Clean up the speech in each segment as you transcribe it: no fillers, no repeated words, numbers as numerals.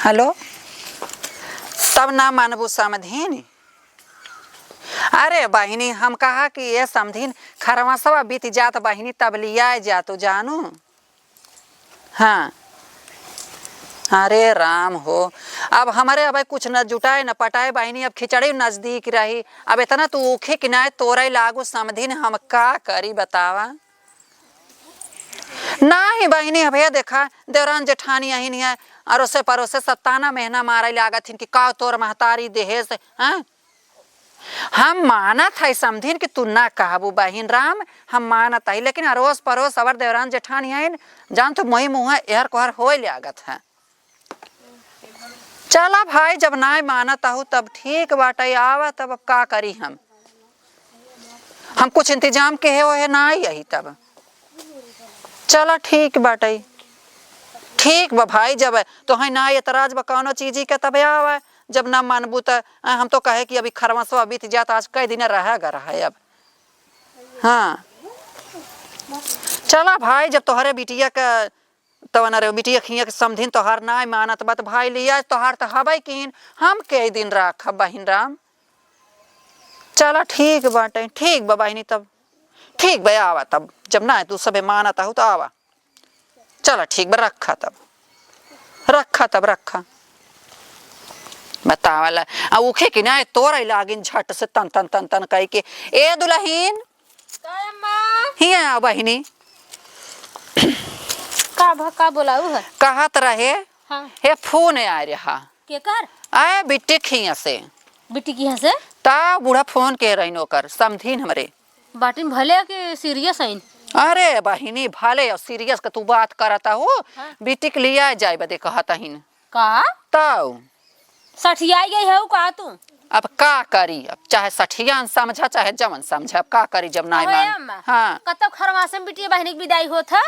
Hello तब ना मानबू समधिन। अरे बहिनी हम कहा कि ये समधिन खरवसवा बीत जात बहिनी तब लिया जा तो जानू। हाँ अरे राम हो अब हमारे अब कुछ न जुटाए न पटाए बहिनी अब खिचड़ी नजदीक रही अब इतना तू ऊखे किनाए तोरे लागू समधिन हम का करी बतावा। नहीं बहिनी अब ये देखा देवरान जेठानी यही नहीं है अरोसे परोसे सत्ताना महीना मारे लागत हिन कि का तोर महतारी देहेस। हाँ हम मानत है समझिन कि तू ना कहबू बहिन राम हम मानत है लेकिन अरोस परोस अवर देवरान जेठानी है जान तो मोही मुँह एहर कोहर हो लागत है। चला भाई जब ना मानत हूँ तब ठीक बाटे आवा तब अब का करी हम कुछ इंतजाम के है ना यही तब चला ठीक बाटे ठीक बा भाई जब तो है ना एतराज बा कौनो चीज के तब आवा जब ना मानबू तो हम तो कहे कि अभी खरवसवा बीत जाता आज कई दिन रहेगा रहे अब। हाँ चला भाई जब तोहरे बिटिया का तो न रे बिटिया खिया के समधिन तोहार ना मानत बत भाई लिया तोहार तो हबै किन हम कई दिन रख बहिन राम। चला ठीक बाटे ठीक बा बहिनी तब ठीक बा आवा तब जब ना तू सबे मानत हो तो आवा। चला ठीक बा रखा तब रखा बतावला उखे कि ना तोरा लागिन झट से तन तन तन तन कह के ए दुल्हीन हिया बहिनी का बोलाऊ है कहत रहे। हाँ। हे फोन आ रहा के कर आए बिट्टी खिया से बेटी की हंसे ता बूढ़ा फोन के रही नोकर समझीन हमरे बाटिन भले के सीरियस है। अरे बहिनी भले और सीरियस का तू बात करता हो। हाँ। बिट्टी के लिया जाए बदे कहता हिन का ताऊ सठियाई गई है का तू अब का करी अब चाहे सठियान समझा चाहे जमन समझा अब का करी जब ना मान। हाँ कतब खरवासे में बिटिया बहनी की विदाई होता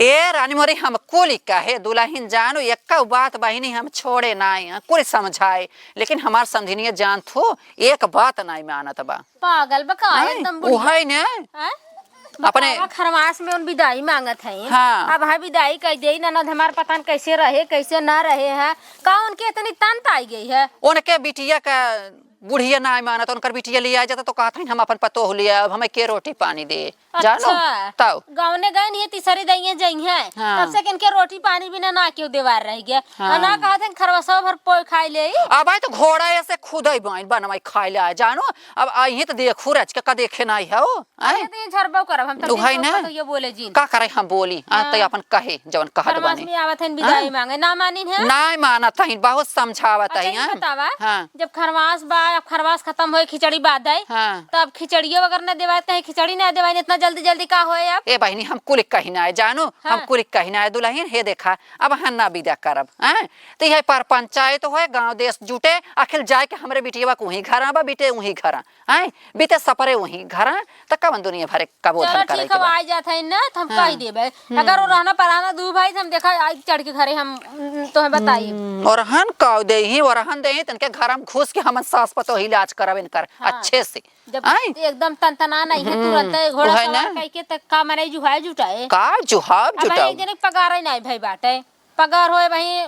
ए रानी मोरी हम कुल कहे दुल्हीन जानो एक बात बहिनी हम छोड़े ना कुल समझाए लेकिन हमार समझिनिया जान थो एक बात नहीं मानत बा पागल बका एकदम बुढ़िया ने अपने खरवास में उन विदाई मांगत है। हाँ। अब है विदाई कह दे ननद हमार पता न कैसे रहे कैसे ना रहे है का उनके इतनी तंत आई गई है उनके बिटिया का बुढ़िया ना मानत उनकर बिटिया लिया जाता तो कहते हम अपन पतो लिया अब हमें के रोटी पानी दे जानो तब गाँव ने गए नहीं तीसरी दइए जई है। हाँ। तब से इनके रोटी पानी बिना ना क्यों देवार रह गया। हाँ। ना कहते खरवसा भर पोई खाई ले अब तो घोड़ा ऐसे खुद ही बनवाई खाई ले जानो अब आई तो देखू रच के का देखे ना है वो झरबो करब हम तो ये बोले जी का करे हम बोली तो अपन कहे जवन कहत बानी में आवत है विदाई मांगे ना मानिन है ना मानत है बहुत समझावत है। बतावा जब खरवास बा खरवास खत्म होए खिचड़ी बाद आई तब खिचड़ियो वगैरह न देवाय कहीं खिचड़ी ना देवाय इतना जल्दी जल्दी का होए अब ए बहिनी हम कुल कहिना है जानो। हाँ। हम कुल कहिना है दुल्हीन हे देखा अब हन्ना विदा करब हैं तो यह पर पंचायत होए गांव देश जुटे आखिर जाए के हमरे बिटिया को वही घर बा बिटे वही घर हैं बीते सपरे वही घर त कवन दुनिया भरे कबोधन करे ठीक आ जात है ना हम कह देबे अगर वो रहना पराना दू भाई हम देखा आज चढ़ के घरे हम तोहे बताई और हन कह दे ही और हन दे तनके घर हम घुस के हम सास पतो इलाज करब इनकर। हाँ। अच्छे से जब एकदम तनतना नहीं है तुरंत घोड़ा सवार कह के तक का मारे जुहाय जुटाए का जुहाब जुटाए एक दिन पगार नहीं भाई बाटे पगार होए भाई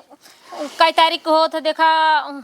कई तारीख को हो तो देखा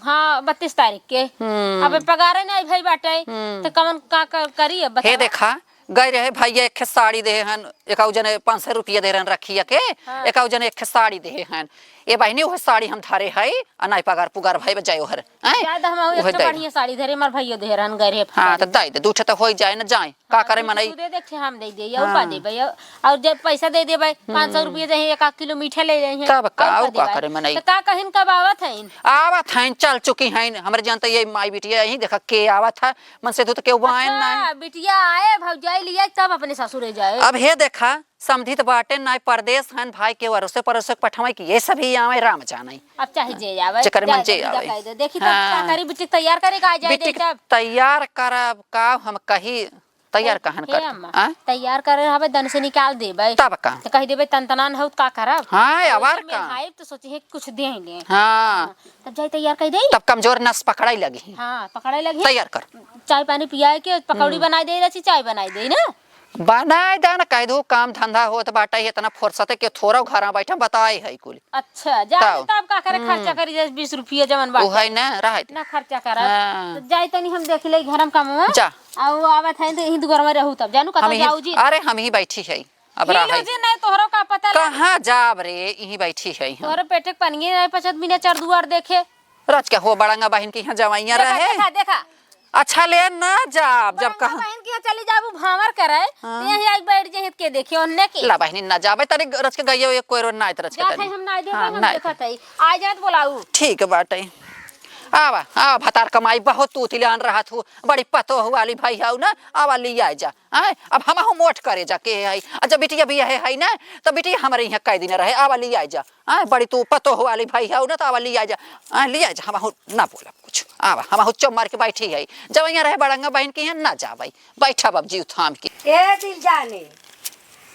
हाँ 32 तारीख के अब पगार नहीं भाई बाटे तो कवन का करी अब हे देखा गए रहे भैया एक साड़ी दे हन एक जने 500 रुपया दे रहन रखिया के। हाँ। एक जने एक साड़ी दे हन ए बहिनी वो साड़ी हम धारे है अनाई पगार पुगार भाई बजाय ओहर ज्यादा हम एक बढ़िया साड़ी धरे मार भैया दे रहन गए रे। हां तो दे दूठे तो होई जाए न जाए का करे मनई दे देखे हम दे दे और पा दे भाई और जब पैसा दे दे भाई 500 रुपया दे 1 किलो मीठा ले ले हैं तब का करे मनई तो का कहिन कब आवत हैं चल चुकी हैं हमरे जानते ये माई बिटिया यही देखा के आवत है मन से तो के वाइन ना बिटिया आए भौजाई लिया तब अपने ससुरे जाए। अब हे देखा समधित बाटे ना परदेश हन भाई के वरसे परसे पठवाई कि ये सभी आवे राम जाने अब चाहे जे आवे चकर मन जे आवे देखी तब का करी बिटिया तैयार करे का जाए दे तब तैयार करब का हम कही तैयार कहन कर तैयार करे हवे दन से निकाल देबे तब का तो कह देबे तनतनान हो का करब। हां आवार का हां तो सोची है कुछ दे ले। हां तब जाई तैयार कर दे तब कमजोर नस पकड़ाई लगी। हां पकड़ाई लगी तैयार कर चाय पानी पियाए के पकौड़ी बनाई दे रची चाय बनाई दे ना बनाए दान कह दो काम धंधा होत बाटा इतना फुर्सत के थोड़ा घर में बैठा बताए है कुल अच्छा जा ताऊ। तब का करे खर्चा करी जैसे 20 रुपया जमन वो बाटे है ना रह ना खर्चा कर हाँ। तो जाई तनी हम देख ले घरम काम में जा आउ आवत है तो हिंदू घर में रहू तब जानू हम कतौ ही जाऊ जी अरे हम ही बैठी है अब रह हिलू जी नहीं तोहरो का पता लग कहाँ जाब रे यही बैठी है हम तोहरे पेटे के पनिए नहीं पचत बिना चार दुआर देखे रच के हो बड़ंगा बहन के यहाँ जवाइया देखा रहे देखा देखा अच्छा ले ना जाब जब बहन कहा बहन के यहाँ चली जाबू भावर करे हाँ। तो यही आई बैठ जे के देखियो ओन्ने के ला बहनी ना जाबे तारे रच के गइयो एक कोई रो ना रच के जात है तनी हम ना दे हाँ, हम नाय देखत है आ जात बोलाऊ ठीक बाटे आवा आवा भतार कमाई बहुत तू तिलान रहा थू बड़ी पतो वाली भाई हाउ ना आवा लिया जा आए अब हम मोट करे जा के है जब बिटिया भी है ना तो बिटिया हमारे यहाँ कई दिन रहे आवा लिया जा आए बड़ी तू पतो वाली भाई हाउ ना तो आवा लिया जा लिया जा हम ना बोला कुछ आवा हम चुप मार के बैठी है जब यहाँ रहे बड़ंगा बहन के यहाँ ना जाबई बैठा बाब जीव थाम के ए दिल जाने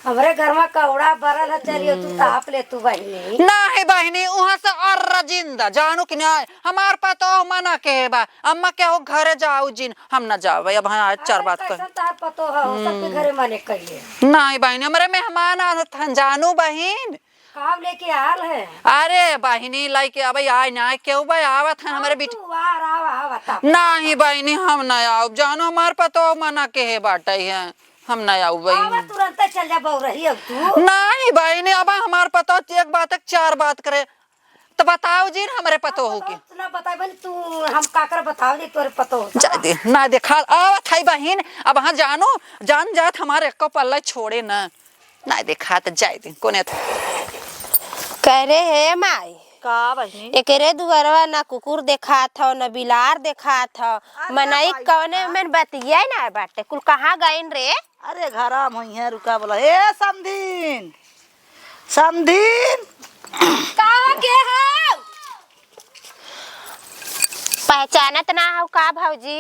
हमरे घर में कौड़ा बरल है चलियो तू ताप ले तू बहनी ना है बहनी वहाँ से और जिंदा जानू कि ना हमार पतो मना के बा अम्मा क्या हो घरे जाओ जिन हम ना जाओ अब हाँ चार बात कर तार पतो है सबके घरे मने कइले नहीं बहनी हमारे मेहमान आत हन जानू बहन काम लेके आल है अरे बहनी लाइके अब आए ना क्यों भाई आवत है हमारे बेटी तू आ रहा बता नहीं बहनी हम ना आओ जानू हमार पतो मना के है बाटे है हम ना आओ आवा बहनी तुरंत चल जा बहु रही अब तू नहीं बहनी अब हमार पतो एक बात एक चार बात करे तो बताओ जी हमारे पतो हो के तू ना बताई बन तू हम काकर बताओ दे तोरे पतो जा दे ना देखा आवत है बहन अब हाँ जानो जान जात हमारे को पल्ला छोड़े ना ना देखा तो जाए दे कोने कह रे हे माई का बहनी एकरे दुआरवा ना कुकुर देखा था न बिलार देखा था मनई कौने में बतिया ना बाटे कुल कहाँ गइन रे अरे घरा में है रुका बोला ए समधीन समधीन कहां के हो पहचानत ना हो का भौजी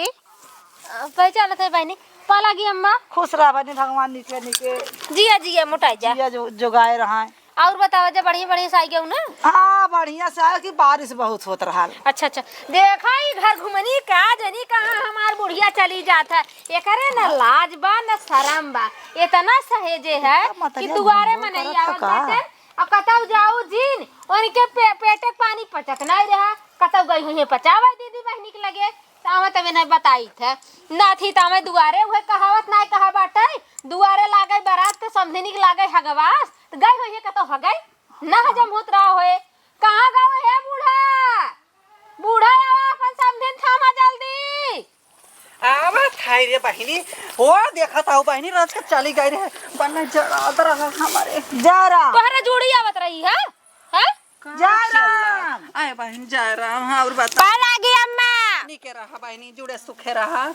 पहचानत है बहनी पाला गी अम्मा खुश रहा बनी भगवान निके निके जिया जिया मोटाई जा जिया जो गाय रहा है और बताओ जे बढ़िया बढ़िया साई गेहूं ना हाँ बढ़िया से आया कि बारिश बहुत होत रहा अच्छा अच्छा देखा ही घर घुमनी का जनी कहाँ हमार बुढ़िया चली जाता है एकरे न लाज बा न शरम बा इतना सहेजे है कि दुआरे में नहीं आवत बाटे और कतौ जाऊ जिन उनके पेटे पानी पचत नहीं रहा कतौ गई हुई पचावा दीदी बहनी के लगे तामे तवे नहीं बताई थे ना थी तामे दुआरे हुए कहावत नहीं कहा बाटे दुआरे लागे बारात के समझनी के लागे हगवास तो गई हुई कतौ हगई ना हजम होत रहा होए कहाँ गए है बूढ़ा बूढ़ा आवा अपन समझन थामा जल्दी आवत है रे बहनी वो देखा था बहनी रात के चली गई रे बनने जरा रहा हमारे जरा तोहरा जोड़ी आवत रही है हैं जरा आए बहन जा रहा हाँ और बता पाल आ गई अम्मा निके रहा बहनी जुड़े सुखे रहा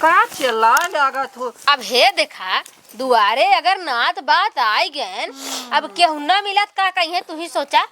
का चिल्ला लागत हो अब हे देखा दुआरे अगर नात बात आई गन अब केहू ना मिलत का कहीं तू ही सोचा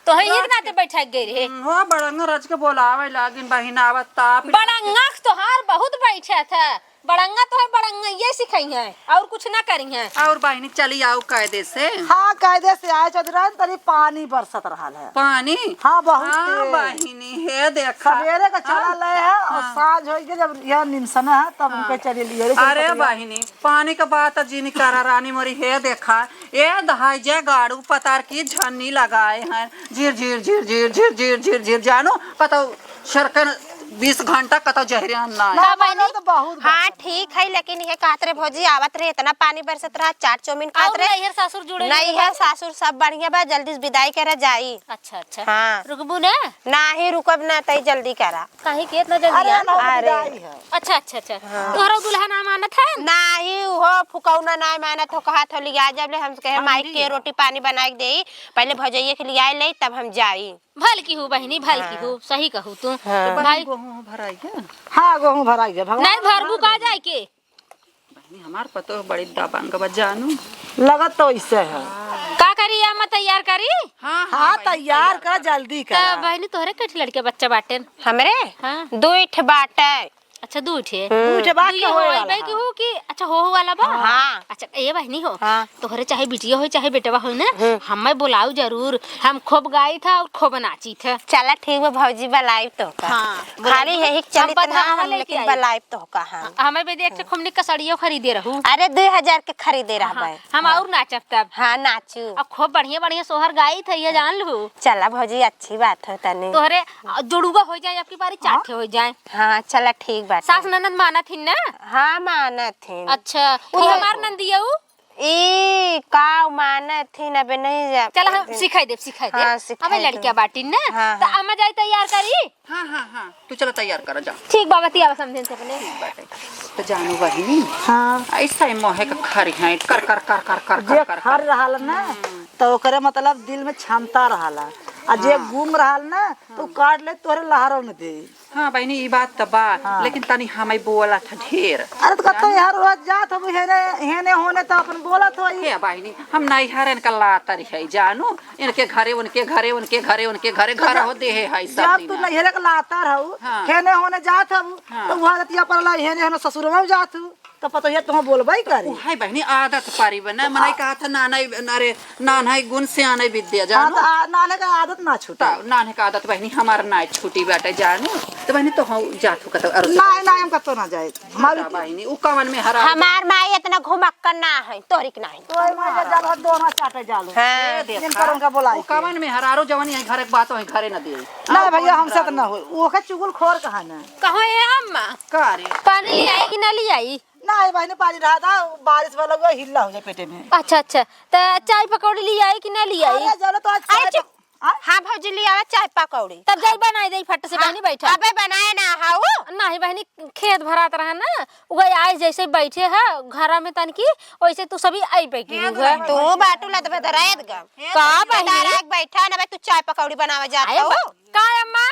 तो ही नाते बैठा गई रे वो बड़ंगा रच के बोलावे लागिन बहन आवत ताप बड़ंगा तोहार बहुत बैठा था बड़ंगा तो है बड़ंगा ये सिखाई है और कुछ ना करी है और बहनी चली आओ कायदे से हाँ कायदे से आए चौधरी तनी पानी बरसत रहा है पानी हाँ बहुत हाँ तेज। बहनी है देखा सवेरे का चला ले है और साँझ हो गई जब यह निमसन है तब उनके चले लिए अरे बहनी पानी का बात जिन करा रानी मोरी है देखा ये दहाई जे गाड़ू पतार की झन्नी लगाए हैं झिर झिर झिर झिर झिर झिर झिर झिर जानो कतो शरकन 20 घंटा कतो जहरिया ना ना बहनी तो बहुत हाँ ठीक है लेकिन ये कहत रे भौजी आवत रहे इतना पानी बरसत रहा चाट चौमिन खात और रहे नैहर सासुर जुड़े नहीं है सासुर सब बढ़िया बा जल्दी से विदाई करे जाई अच्छा अच्छा हाँ रुकबू ना ना ही रुकब ना तई जल्दी करा कहीं के इतना जल्दी अरे आ? ना अरे। विदाई है अच्छा अच्छा अच्छा तोहरा दुल्हा ना मानत है ना ही हो फुकौना ना मानत हो कहा था लिया जब ले हम कहे माइक के रोटी पानी बना के देई पहले भौजैया के लिया ले तब हम जाई भल की हूँ बहनी भल की हूँ सही कहूँ तू भाई गेहूं भराई है हाँ गेहूँ भराई है भगवान नहीं भरबू का जाए के बहनी हमार पतो बड़ी दबंग बजानू लगत तो इससे है का करी या मैं तैयार करी हाँ हाँ तैयार कर जल्दी तो कर बहनी तोहरे कठ लड़के बच्चा बाटे हमरे हाँ दुईठ बाटे अच्छा दू ठे उठे बात दुइये के होए होई वाला बे की हो कि अच्छा हो वाला बा हाँ। अच्छा ए बहनी हो हाँ। तोहरे चाहे बिटिया हो चाहे बेटवा हो ना हमें बुलाऊ जरूर हम खूब गाई था और खूब नाची था चला ठीक बा भौजी बलाइब तो का हाँ, खाली यही चली हम ना पता हम लेके लेकिन आई। बलाइब तो का हाँ हमें भी देख से खुमनी कसड़ियों खरीदे रहू अरे 2000 के खरीदे रहा हाँ, भाई हम और नाचब तब हाँ नाचू अब खूब बढ़िया बढ़िया सोहर गाई था ये जान लू चला भौजी अच्छी बात है तनी तोहरे जुड़ुआ हो जाए आपकी बारी चाटे हो जाए हाँ चला ठीक बात सास ननद माना थी ना हाँ मानत थी अच्छा वो हमार नंदिया ई का मानत थी ना बे नहीं जा चल हम सिखाई दे हाँ, सिखाई अबे दे। लड़किया बाटी ना हाँ, तो अम्मा जाए तैयार करी हाँ हाँ हाँ तू चलो तैयार कर जा ठीक बाबा ती आवा समझन से पहले बाटे तो जानू बहिनी हाँ ऐसा ही मोहे का खरी है कर कर कर कर कर जे कर कर खर रहल ना तो ओकरे मतलब दिल में क्षमता रहला आ जे गुम रहल ना तो काट ले तोरे लहरों में दे हाँ बहनी ये बात तो बा लेकिन तनी हमें बोला था ढेर अरे तो कतो यार रोज जात हो हेने हेने होने तो अपन बोलत हो हे बहनी हम नहीं हरन का लाता है जानू इनके घरे उनके घरे उनके घरे उनके घरे घर हो दे है सब जब दिन तू नहेरे के लाता रहू हाँ। हेने होने जात हूँ तो वहाँ रतिया पर हेने होने ससुरवा में जात हूँ तो पता है तुम बोलबई करी हाय बहनी आदत पारी बना मने कहा था नाना अरे नाना गुण से आने विद्या हाँ जानू तो नाने का आदत ना छूटा नाने का आदत बहनी हमार ना छुटी बाटे जानू तो बहनी तो हम जातू का अरे ना हम कतो ना जाए हमारी बहनी उ कवन में हरा हमार माई इतना घुमक्कर ना है तोरिक नहीं तो मैं जाल दोनों चाटे जालू हाँ इन करों का बोलाई उ कवन में हरारो जवानी है घरे के बात है घरे न दे ना भैया हमसे तो ना हो वो का चुगल खोर कहा ना कहाँ है अम्मा का रे पानी ले आई कि ना ले आई ना भाई ने पानी रहा था बारिश वाला वो हिल्ला हो जाए पेटे में अच्छा अच्छा तो चाय पकौड़ी ले आई कि ना ले आई अरे चलो तो आज अरे चुप हाँ भौजी ले आवा चाय पकौड़ी तब जाई बनाई दे फट से बहनी बैठा अबे बनाए ना हाउ नहीं बहनी खेत भरात रहा ना उगे आज जैसे बैठे है घर में तन की वैसे तू सभी आई पे की तू बाटू लद बदरायत गा का बहनी बैठा ना बे तू चाय पकौड़ी बनावा जाता आए हो का अम्मा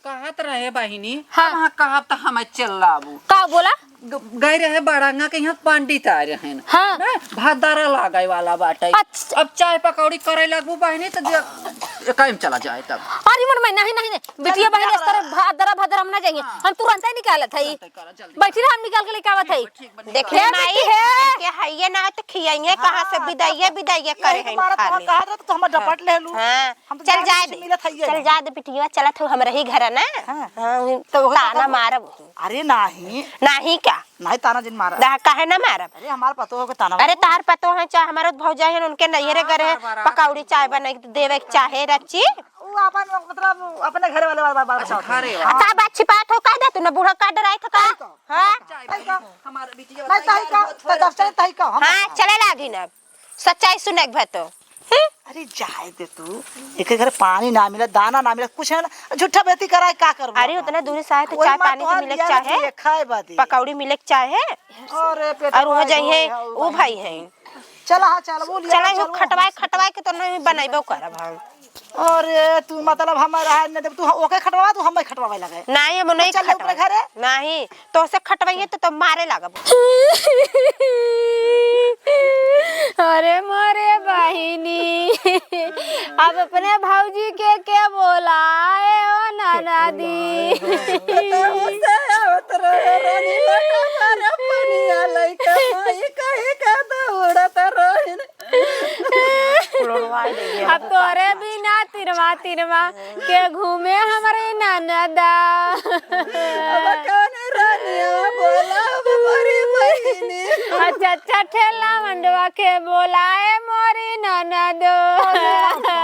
कहत रहे बहिनी हाँ। हाँ कहत तो हमें चलाबू का बोला गए रहे बड़ंगा के यहाँ पंडित आए रहे हाँ भादारा लागे वाला बाटे अच्छा। अब चाय पकौड़ी करे लगू बहिनी तो कायम चला जाए तब अरे मन मैं नहीं नहीं बिटिया बहन इस तरह भादरा हम ना जाएंगे हम तुरंत ही निकालत है बैठी रह हम निकाल के लेके आवत है देख ले माई के हइये ना तो खियाइए कहां से विदाइए विदाइए करे हैं खाली कहा था तो हम डपट ले लू हां हम तो चल जाने जा से मिलत हइये चल जा दे बिटिया चलत हो हमरा ही घर ना हां तो ताना मारब अरे नहीं नहीं क्या नहीं ताना जिन मारा दा काहे ना मारब अरे हमार पतो हो के ताना अरे तार पतो है चाहे हमारे भौजा है उनके नैहरे करे पकौड़ी चाय बना के देवे के चाहे रची वो अपन मतलब अपने घर वाले वाला घरे का बात छिपात हो कह दे तू ना बूढ़ा का डराई था का हां हमारे बिटिया नहीं ताई का तो दफ्तर ताई का हम हां चले लागी ना सच्चाई सुने के भतो अरे जाए दे तू एक घर पानी ना मिला दाना ना मिला कुछ है ना झूठा बेती कराए का करबो अरे उतना दूर से आए तो चाय पानी तो मिले के चाहे खाए बादी पकौड़ी मिले के चाहे अरे पेट और वो जाइए वो भाई है चला हां चल वो लिया चला खटवाए के तो नहीं बनाइबो करब हम अरे तू मतलब हमारा है न तू ओके खटवा तू हम खटवावे लगे नहीं हम नहीं चल अपने घरे नहीं तो से खटवाइए तो मारे लागब अरे मोरे बहिनी अब अपने भौजी के बोलाए ओ नाना दी अब तोरे बिना तिरमा के घूमे हमारे नाना दा अच्छा अच्छा ठेला मंडवा के बोलाए मोरी नाना दो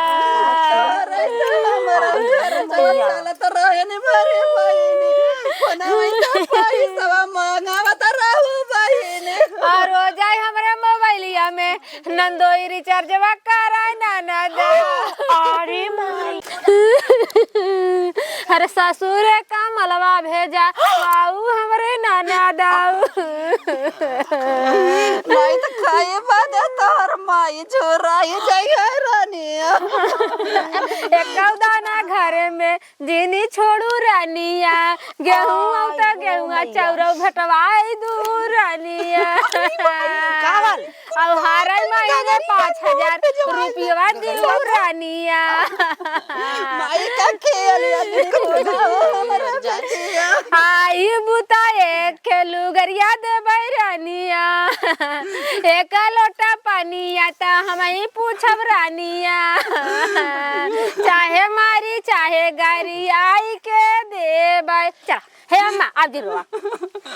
और हो जाए हमारे मोबाइलिया में नंदोई रिचार्ज कराए नाना दो अरे माई अरे ससुर का मलवा भेजा आऊ हमरे नाना दाऊ नहीं तो खाए बाद तोहर माई झोराई जाए रानिया एक दाना घरे में जीनी छोड़ू रानिया गेहूं औता गेहूं चौरौ भटवाई दू रानिया अब हारल महीने 5000 रुपया दिलू रानिया माई का खेल आई बुताए डुंगरिया दे बैरानिया एक लोटा पानिया ता हम ही पूछब रानिया चाहे मारी चाहे गारी आई के देबै। चल हे अम्मा अब जी रोआ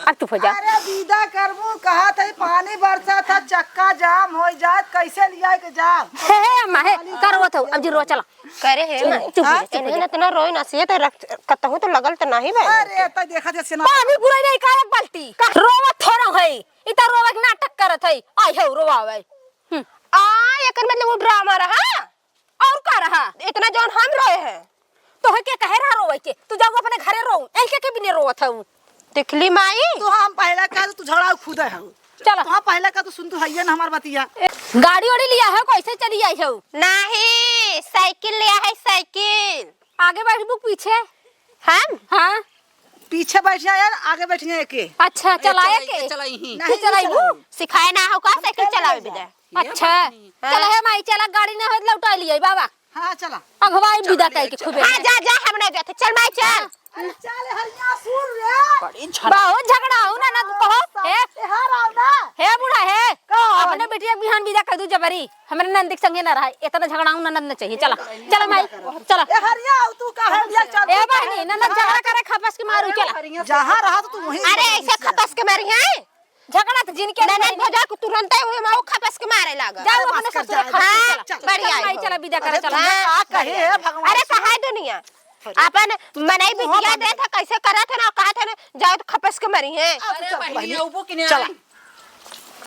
अब चुप हो जा। अरे विदा करबू कहा था पानी बरसा था चक्का जाम हो जात कैसे लिया के जाम। हे अम्मा हे करवा था अब जी रोआ चला करे है मैं चुप हो जा। इन्हें इतना रोई ना से तो कतहु तो लगल तो नहीं बे। अरे त देखा जैसे ना पानी पूरा नहीं का एक बाल्टी रोवा थोड़ा है इता रोवा के नाटक करत है आई हो रोवावे। आ एकर मतलब वो ड्रामा रहा और का रहा इतना जौन हम रोए हैं तो है के कहे रहा रोवे के तू जाओ अपने घरे रो ऐके के भी नहीं रोवत हूं। दिखली माई तो हम पहला का तू झगड़ा खुद है चलो तो पहला का तू सुन तू हइया ना हमार बतिया। गाड़ी ओड़ी लिया है कैसे चली आई हो। नहीं साइकिल लिया है साइकिल। आगे बैठ बुक पीछे हम हाँ पीछे बैठिया यार आगे बैठिया के अच्छा चलाए के चलाई ही तू चलाई बू सिखाए ना हो का साइकिल चलावे बिदा। अच्छा चल है माई चला गाड़ी ना हो लौटा लिया बाबा हाँ चला अगवाई विदा कह के खूबे हां जा जा हमने जाते चल माई चल। चल हरिया सुन रे बहुत झगड़ा हो ना ना कहो हे हार आओ ना हे बुढ़ा है अपने बेटिया बिहान विदा कर दू जबरी हमरे नंदिक संगे ना रहा इतना झगड़ा हूं ननद न चाहिए। चला चला माई चला ए हरिया आओ तू का हरिया चल ए बहनी ननद झगड़ा करे खपस के मारू चला जहां रहा तो तू वहीं अरे ऐसे खपस के मारी है झगड़ा तो जिनके ननद भौजा को तुरंत हुए माऊ खपस के मारे लागा। जाओ अपने ससुर हाँ, खपस चला बढ़िया माई चला विदा करे चला आ कहे है भगवान अरे कहा दुनिया अपन मनाई बिटिया दे था कैसे करा था ना कहा था ना जाओ तो खपस के मरी है। अरे बहिनी उबो कि नहीं चला आई?